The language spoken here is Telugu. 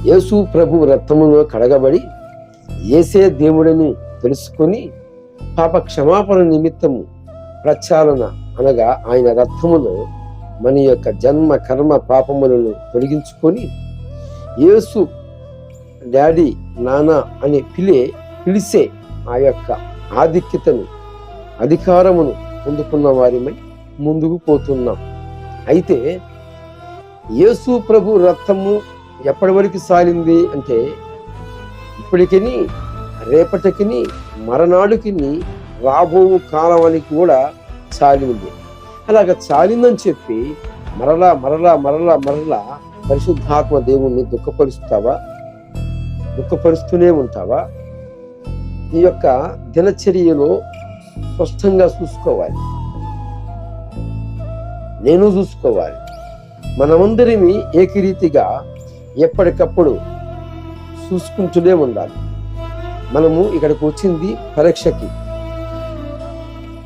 యేసు ప్రభు రక్తములో కడగబడి యేసే దేవుడని తెలుసుకొని పాప క్షమాపణ నిమిత్తము ప్రక్షాళన అనగా ఆయన రక్తములో మన యొక్క జన్మ కర్మ పాపములను తొలగించుకొని యేసు డాడీ నాన్న అని పిలిచే ఆ యొక్క ఆధిక్యతను అధికారమును పొందుకున్న వారిమై ముందుకు పోతున్నాం. అయితే యేసు ప్రభు రక్తము ఎప్పటి వరకు సాలింది అంటే ఇప్పటికిని రేపటికిని మరనాడుకిని రాబో కాలానికి కూడా చాలింది. అలాగ చాలిందని చెప్పి మరలా మరలా మరలా మరలా పరిశుద్ధాత్మ దేవుణ్ణి దుఃఖపరుస్తూనే ఉంటావా? ఈ యొక్క దినచర్యలో స్పష్టంగా చూసుకోవాలి, నేను చూసుకోవాలి. మనమందరినీ ఏకరీతిగా ఎప్పటికప్పుడు చూసుకుంటూనే ఉండాలి. మనము ఇక్కడికి వచ్చింది పరీక్షకి.